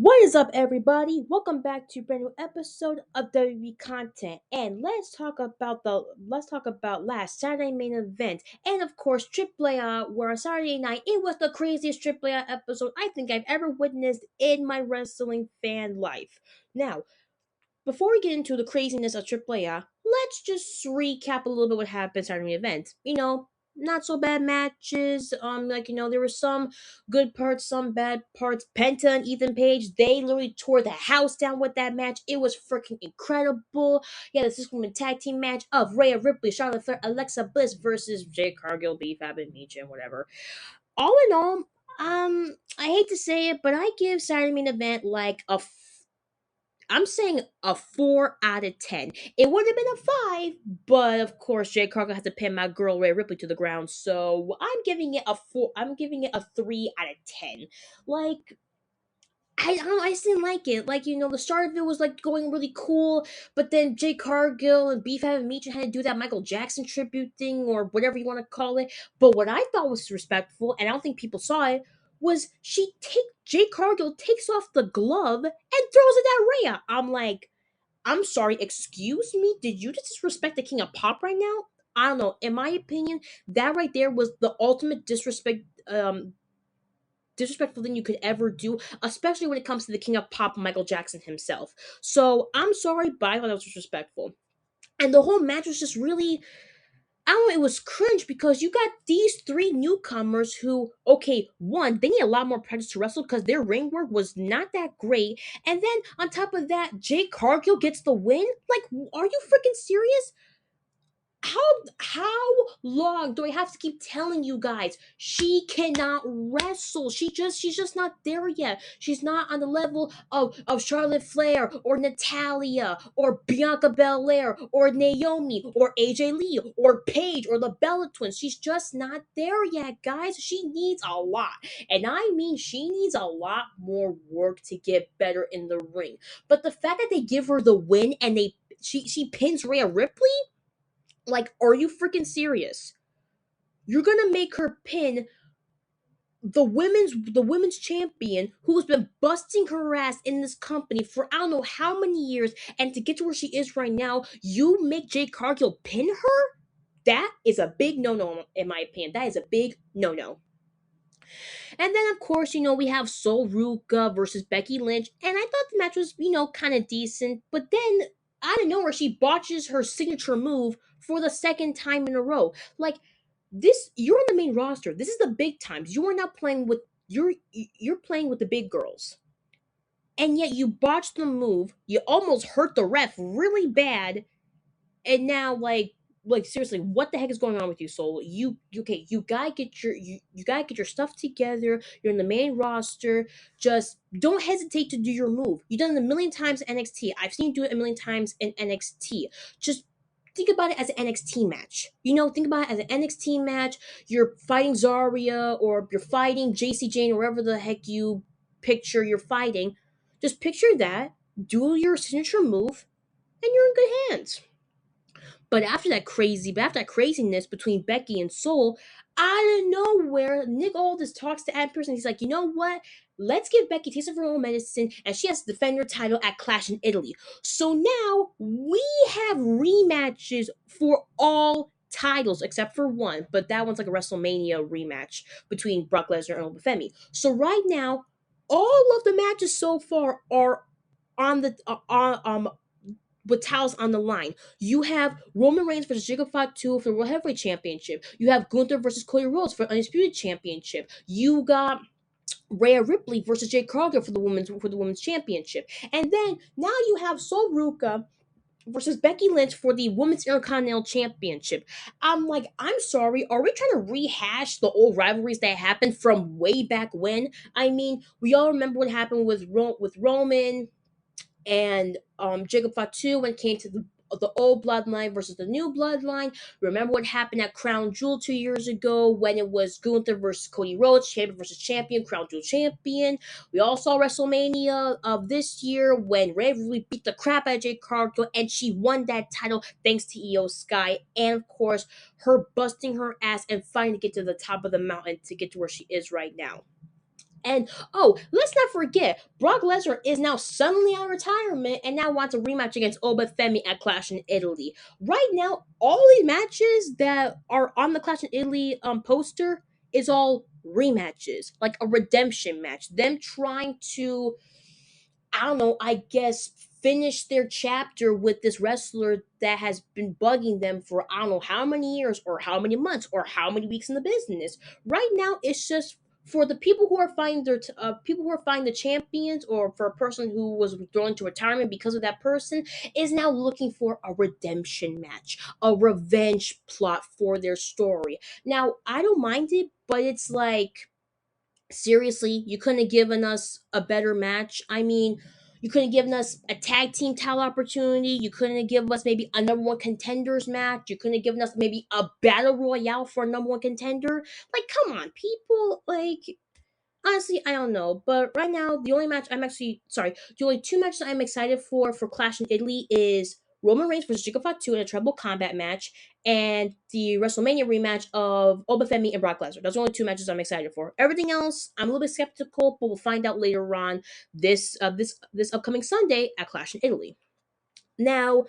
What is up, everybody? Welcome back to a brand new episode of WB Content, and let's talk about last Saturday main event, and of course Triple A, where on Saturday night it was the craziest Triple A episode I think I've ever witnessed in my wrestling fan life. Now, before we get into the craziness of AAA, let's just recap a little bit what happened Saturday main event. Not so bad matches. There were some good parts, some bad parts. Penta and Ethan Page, they literally tore the house down with that match. It was freaking incredible. Yeah, the six-woman tag team match of Rhea Ripley, Charlotte Flair, Alexa Bliss versus Jade Cargill, B-Fab, and Meech, and whatever. All in all, I hate to say it, but I give Saturday main event like I'm saying a 4 out of 10. It would have been a 5, but of course, Jay Cargill had to pin my girl Rhea Ripley to the ground, so I'm giving it a 4. I'm giving it a 3 out of 10. Like, I don't know, I just didn't like it. The start of it was like going really cool, but then Jay Cargill and Beef and Meech had to do that Michael Jackson tribute thing or whatever you want to call it. But what I thought was respectful, and I don't think people saw it, was Jay Cargill takes off the glove and throws it at Rhea. I'm like, I'm sorry, excuse me? Did you just disrespect the King of Pop right now? I don't know. In my opinion, that right there was the ultimate disrespectful thing you could ever do, especially when it comes to the King of Pop, Michael Jackson himself. So I'm sorry, but I thought that was disrespectful. And the whole match was just really, I don't know, it was cringe because you got these three newcomers who, okay, one, they need a lot more practice to wrestle because their ring work was not that great. And then on top of that, Jake Cargill gets the win? Like, are you freaking serious? How long do I have to keep telling you guys she cannot wrestle? She's just not there yet. She's not on the level of Charlotte Flair or Natalia or Bianca Belair or Naomi or AJ Lee or Paige or the Bella Twins. She's just not there yet, guys. She needs a lot. And I mean she needs a lot more work to get better in the ring. But the fact that they give her the win and she pins Rhea Ripley? Like, are you freaking serious? You're gonna make her pin the women's champion who's been busting her ass in this company for I don't know how many years, and to get to where she is right now, you make Jade Cargill pin her? That is a big no-no in my opinion. That is a big no-no. And then of course, we have Sol Ruka versus Becky Lynch, and I thought the match was, kind of decent, but then out of nowhere she botches her signature move for the second time in a row. Like, this, you're on the main roster. This is the big times. You are not playing with you're playing with the big girls. And yet you botched the move. You almost hurt the ref really bad, and now like seriously, what the heck is going on with you, Soul? Okay, you gotta get your stuff together. You're in the main roster. Just don't hesitate to do your move. You've done it a million times in NXT. I've seen you do it a million times in NXT. Just think about it as an NXT match. Think about it as an NXT match. You're fighting Zarya or you're fighting JC Jane or wherever the heck you picture you're fighting. Just picture that, do your signature move, and you're in good hands. But after that craziness between Becky and Soul, out of nowhere, Nick Aldis talks to Adam Pearce and he's like, you know what? Let's give Becky a taste of her own medicine, and she has to defend her title at Clash in Italy. So now we have rematches for all titles except for one, but that one's like a WrestleMania rematch between Brock Lesnar and Obafemi. So right now, all of the matches so far are on the with towels on the line. You have Roman Reigns versus Jacob Fatu for the World Heavyweight Championship. You have Gunther versus Cody Rhodes for Undisputed Championship. You got Rhea Ripley versus Jade Cargill for the women's championship. And then now you have Sol Ruka versus Becky Lynch for the Women's Intercontinental Championship. I'm like, I'm sorry, are we trying to rehash the old rivalries that happened from way back when? I mean, we all remember what happened with Roman and Jacob Fatu when it came to the old bloodline versus the new bloodline. Remember what happened at Crown Jewel 2 years ago when it was Gunther versus Cody Rhodes, champion versus champion, Crown Jewel champion. We all saw WrestleMania of this year when Rhea Ripley beat the crap out of Jade Cargill and she won that title thanks to Io Sky, and of course her busting her ass and fighting to get to the top of the mountain to get to where she is right now. And oh, let's not forget, Brock Lesnar is now suddenly out of retirement and now wants a rematch against Obafemi at Clash in Italy. Right now, all these matches that are on the Clash in Italy poster is all rematches, like a redemption match. Them trying to, I don't know, I guess finish their chapter with this wrestler that has been bugging them for I don't know how many years or how many months or how many weeks in the business. Right now, it's just for the people who are finding people who are finding the champions, or for a person who was thrown into retirement because of that person, is now looking for a redemption match, a revenge plot for their story. Now, I don't mind it, but it's like, seriously, you couldn't have given us a better match. I mean, you couldn't have given us a tag team title opportunity. You couldn't have given us maybe a number one contenders match. You couldn't have given us maybe a battle royale for a number one contender. Like, come on, people. Like, honestly, I don't know. But right now, the only two matches I'm excited for Clash in Italy is Roman Reigns versus Jiga Fatu in a treble combat match, and the WrestleMania rematch of Obafemi and Brock Lesnar. Those are the only two matches I'm excited for. Everything else, I'm a little bit skeptical, but we'll find out later on this upcoming Sunday at Clash in Italy. Now,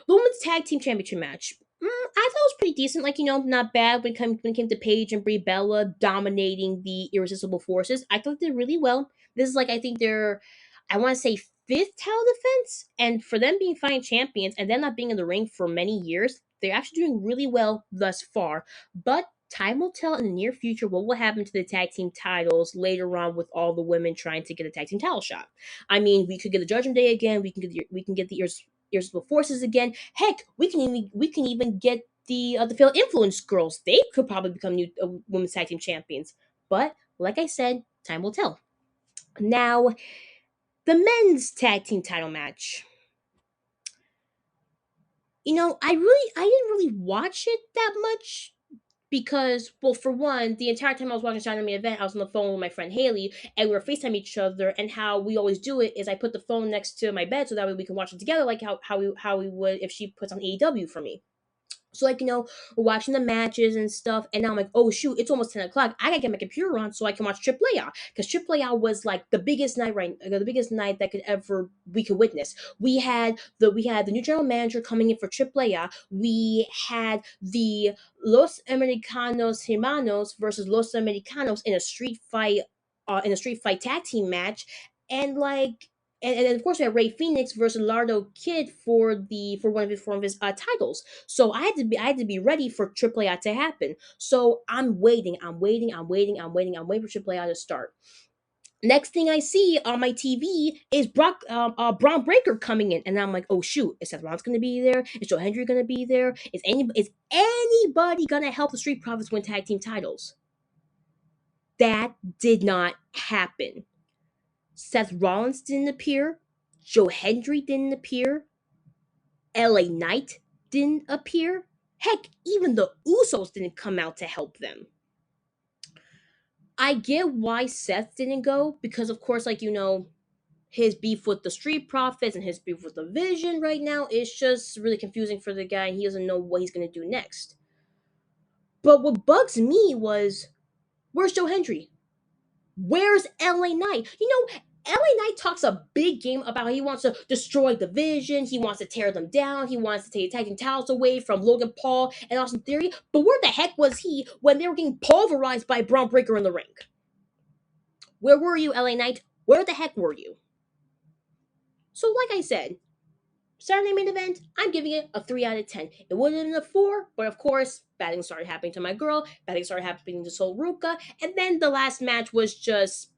the women's tag team championship match. I thought it was pretty decent. Like, not bad when it came to Paige and Brie Bella dominating the Irresistible Forces. I thought they did really well. This is like, I think they're, I want to say, fifth title defense. And for them being fine champions and them not being in the ring for many years, they're actually doing really well thus far. But time will tell in the near future what will happen to the tag team titles later on with all the women trying to get a tag team title shot. I mean, we could get the Judgment Day again. We can get the Irresistible Forces again. Heck, we can even get the Failed Influence girls. They could probably become new women's tag team champions. But like I said, time will tell. Now, the men's tag team title match. I didn't really watch it that much because, well, for one, the entire time I was watching Shine Me event, I was on the phone with my friend Haley, and we were FaceTime each other. And how we always do it is I put the phone next to my bed so that way we can watch it together, like how we would if she puts on AEW for me. So, like, we're watching the matches and stuff, and now I'm like, oh shoot, it's almost 10 o'clock. I gotta get my computer on so I can watch Triple A, because Triple A was like the biggest night that could ever we could witness. We had the new general manager coming in for Triple A. We had the Los Americanos Hermanos versus Los Americanos in a street fight tag team match, and like. And of course, we had Rey Fenix versus Lardo Kid for one of his titles. So I had to be ready for AAA to happen. So I'm waiting for AAA to start. Next thing I see on my TV is Braun Breaker coming in, and I'm like, oh shoot, is Seth Rollins gonna be there? Is Joe Hendry gonna be there? Is anybody gonna help the Street Profits win tag team titles? That did not happen. Seth Rollins didn't appear. Joe Hendry didn't appear. LA Knight didn't appear. Heck, even the Usos didn't come out to help them. I get why Seth didn't go because, of course, like, his beef with the Street Profits and his beef with the Vision right now is just really confusing for the guy, and he doesn't know what he's going to do next. But what bugs me was, where's Joe Hendry? Where's LA Knight? LA Knight talks a big game about how he wants to destroy the Vision, he wants to tear them down, he wants to take tag team titles away from Logan Paul and Austin Theory. But where the heck was he when they were getting pulverized by Braun Breaker in the ring? Where were you, LA Knight? Where the heck were you? So, like I said, Saturday main event, I'm giving it a 3 out of 10. It would have been a 4, but of course, bad things started happening to my girl, bad things started happening to Sol Ruka, and then the last match was just,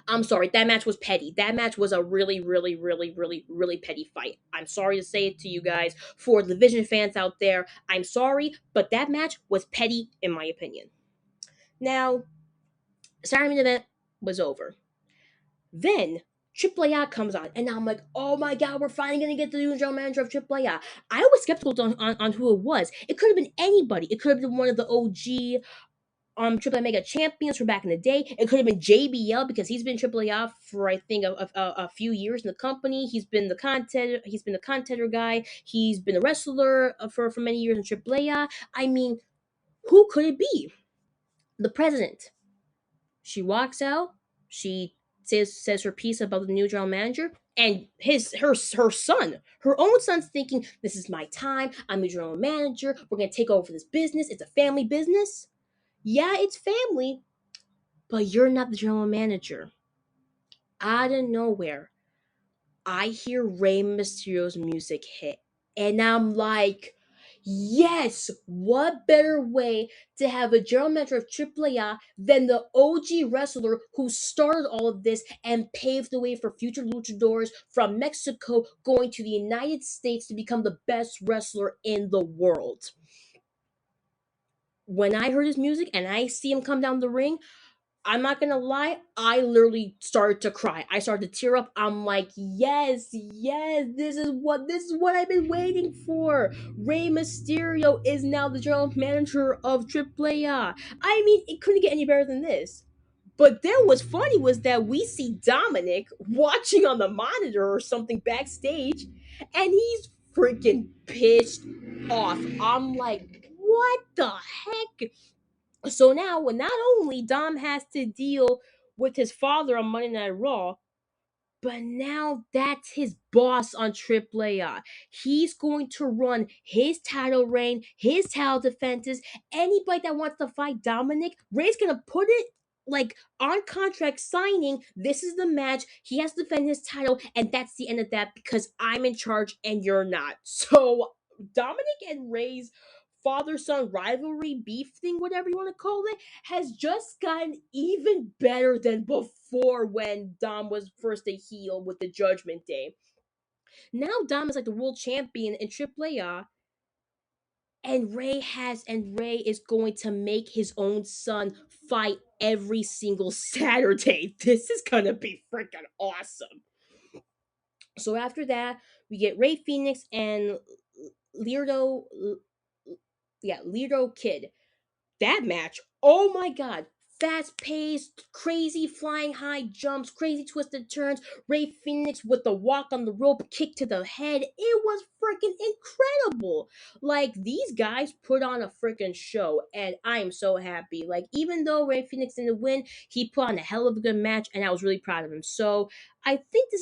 I'm sorry, that match was petty. That match was a really, really, really, really, really petty fight. I'm sorry to say it to you guys. For the Vision fans out there, I'm sorry, but that match was petty in my opinion. Now, Saturday main event was over. Then Triple A comes on, and now I'm like, oh my god, we're finally gonna get the new general manager of Triple A. I was skeptical on who it was. It could have been anybody. It could have been one of the OG Triple A Mega champions from back in the day. It could have been JBL because he's been Triple A for I think a few years in the company. He's been the content. He's been the contender guy. He's been a wrestler for many years in Triple A. I mean, who could it be? The president. She walks out. She says her piece about the new general manager, and her son, her own son's thinking, "This is my time. I'm the general manager. We're gonna take over this business. It's a family business." Yeah, it's family, but you're not the general manager. Out of nowhere, I hear Rey Mysterio's music hit, and I'm like, yes, what better way to have a general manager of AAA than the OG wrestler who started all of this and paved the way for future luchadors from Mexico going to the United States to become the best wrestler in the world. When I heard his music and I see him come down the ring, I'm not gonna lie, I literally started to cry. I started to tear up. I'm like, yes, yes, this is what I've been waiting for. Rey Mysterio is now the general manager of AAA. I mean, it couldn't get any better than this. But then what's funny was that we see Dominic watching on the monitor or something backstage, and he's freaking pissed off. I'm like, what the heck? So now, well, not only Dom has to deal with his father on Monday Night Raw, but now that's his boss on AAA. He's going to run his title reign, his title defenses. Anybody that wants to fight Dominic, Ray's gonna put it like on contract signing. This is the match. He has to defend his title, and that's the end of that because I'm in charge and you're not. So Dominic and Ray's father son rivalry beef thing, whatever you want to call it, has just gotten even better than before when Dom was first a heel with the Judgment Day. Now Dom is like the world champion in AAA, and Ray is going to make his own son fight every single Saturday. This is gonna be freaking awesome. So after that, we get Ray Phoenix and Leardo, yeah, Leardo Kid. That match, oh my god, fast paced, crazy flying high jumps, crazy twisted turns, Ray Phoenix with the walk on the rope, kick to the head. It was freaking incredible. Like, these guys put on a freaking show, and I am so happy. Like, even though Ray Phoenix didn't win, he put on a hell of a good match, and I was really proud of him. So I think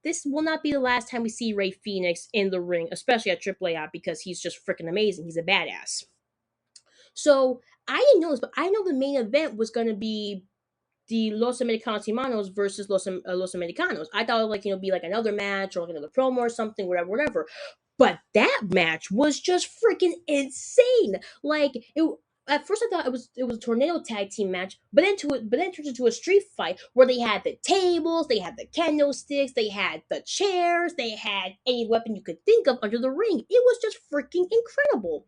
this will not be the last time we see Ray Phoenix in the ring, especially at AAA, because he's just freaking amazing. He's a badass. So I didn't know this, but I know the main event was going to be the Los Americanos Humanos versus Los Americanos. I thought it would, like, be like another match or like another promo or something, whatever, whatever. But that match was just freaking insane. Like, it. At first, I thought it was a tornado tag team match, but then it turned into a street fight where they had the tables, they had the candlesticks, they had the chairs, they had any weapon you could think of under the ring. It was just freaking incredible.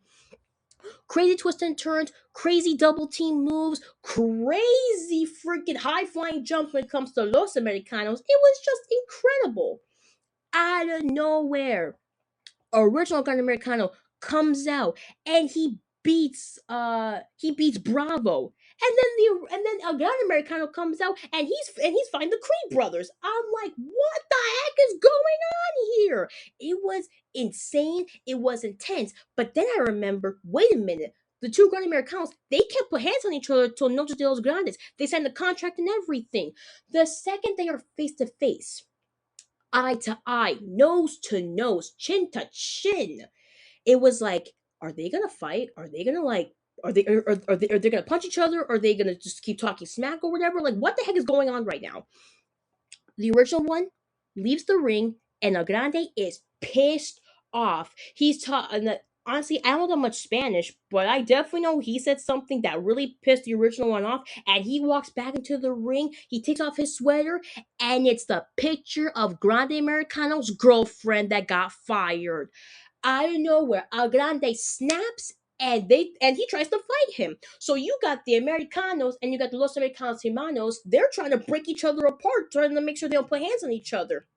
Crazy twists and turns, crazy double team moves, crazy freaking high flying jumps when it comes to Los Americanos. It was just incredible. Out of nowhere, original Gran Americano comes out and he beats Bravo. And then El Gran Americano comes out and he's fighting the Creed brothers. I'm like, what the heck is going on here? It was insane. It was intense. But then I remember, wait a minute. The two Gran Americanos, they can't put hands on each other till Noche de los Grandes. They signed the contract and everything. The second they are face to face, eye to eye, nose to nose, chin to chin. It was like, are they gonna fight? Are they gonna like? Are they gonna punch each other? Or are they gonna just keep talking smack or whatever? Like, what the heck is going on right now? The original one leaves the ring, and El Grande is pissed off. He's talking. Honestly, I don't know that much Spanish, but I definitely know he said something that really pissed the original one off. And he walks back into the ring. He takes off his sweater, and it's the picture of Grande Americano's girlfriend that got fired. Out of nowhere, El Grande snaps and he tries to fight him. So you got the Americanos and you got the Los Americanos Hermanos. They're trying to break each other apart, trying to make sure they don't put hands on each other.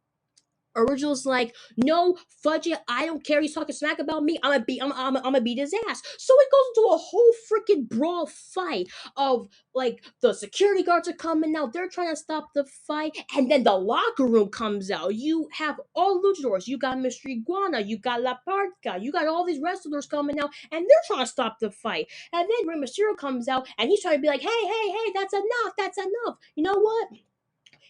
Original's like, no, fudge it. I don't care. He's talking smack about me. I'm gonna beat his ass. So it goes into a whole freaking brawl fight of, like, the security guards are coming out. They're trying to stop the fight, and then the locker room comes out. You have all luchadors. You got Mr. Iguana. You got La Parca. You got all these wrestlers coming out, and they're trying to stop the fight. And then Rey Mysterio comes out, and he's trying to be like, hey, hey, hey, that's enough. That's enough. You know what?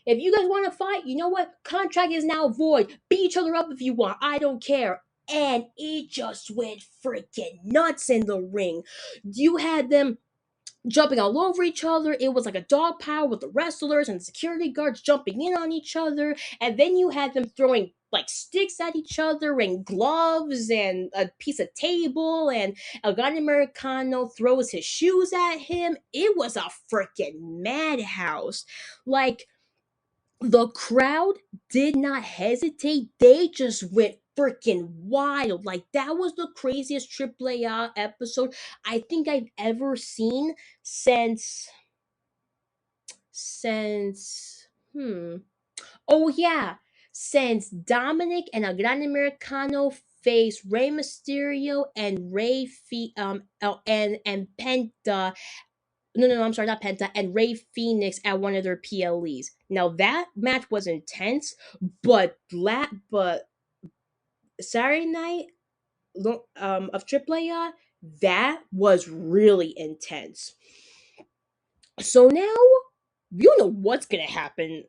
If you guys want to fight, you know what? Contract is now void. Beat each other up if you want. I don't care. And it just went freaking nuts in the ring. You had them jumping all over each other. It was like a dog pile with the wrestlers and the security guards jumping in on each other. And then you had them throwing like sticks at each other and gloves and a piece of table. And El Gran Americano throws his shoes at him. It was a freaking madhouse. Like, the crowd did not hesitate. They just went freaking wild. Like, that was the craziest AAA episode I think I've ever seen since since oh yeah, since Dominic and El Gran Americano faced Rey Mysterio and and Penta. No, I'm sorry, not Penta, and Rey Fenix at one of their PLEs. Now that match was intense, but Saturday night of AAA, that was really intense. So now you know what's gonna happen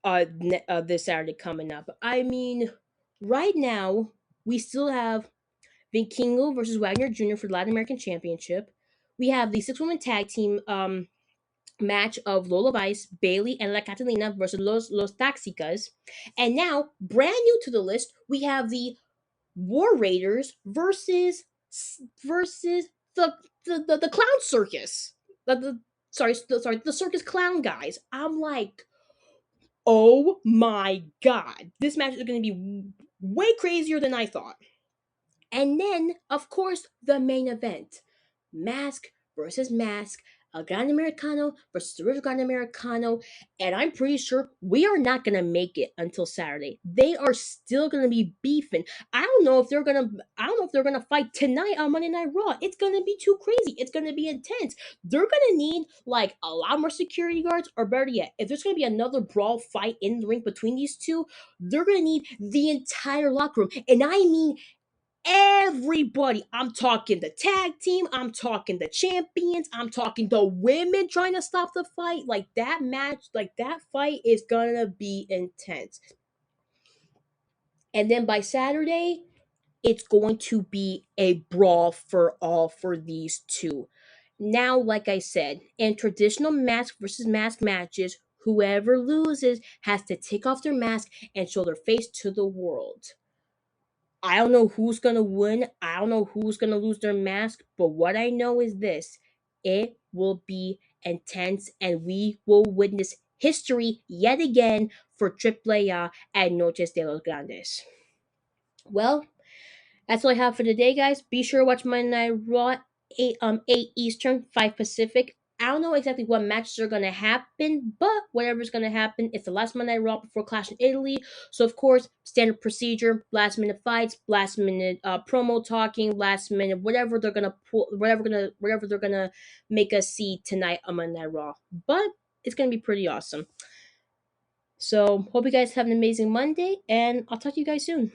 this Saturday coming up. I mean, right now we still have Vikingo versus Wagner Jr. for the Latin American Championship. We have the six-woman tag team match of Lola Vice, Bailey, and La Catalina versus Los Taxicas. And now, brand new to the list, we have the War Raiders versus the clown circus. The circus clown guys. I'm like, oh my god, this match is going to be way crazier than I thought. And then, of course, the main event, mask versus mask, El Gran Americano versus the River Gran Americano, and I'm pretty sure we are not gonna make it until Saturday. They are still gonna be beefing. I don't know if they're gonna fight tonight on Monday Night Raw. It's gonna be too crazy. It's gonna be intense. They're gonna need like a lot more security guards, or better yet, if there's gonna be another brawl fight in the ring between these two, they're gonna need the entire locker room. And I mean everybody. I'm talking the tag team, I'm talking the champions, I'm talking the women trying to stop the fight. Like, that match, like that fight is gonna be intense. And then by Saturday, it's going to be a brawl for all for these two. Now, like I said, in traditional mask versus mask matches, whoever loses has to take off their mask and show their face to the world. I don't know who's gonna win. I don't know who's gonna lose their mask. But what I know is this: it will be intense, and we will witness history yet again for AAA at Noches de los Grandes. Well, that's all I have for today, guys. Be sure to watch Monday Night Raw 8 Eastern, 5 Pacific. I don't know exactly what matches are gonna happen, but whatever's gonna happen, it's the last Monday Night Raw before Clash in Italy. So of course, standard procedure, last minute fights, last minute promo talking, last minute whatever they're gonna pull, whatever they're gonna make us see tonight on Monday Night Raw. But it's gonna be pretty awesome. So hope you guys have an amazing Monday, and I'll talk to you guys soon.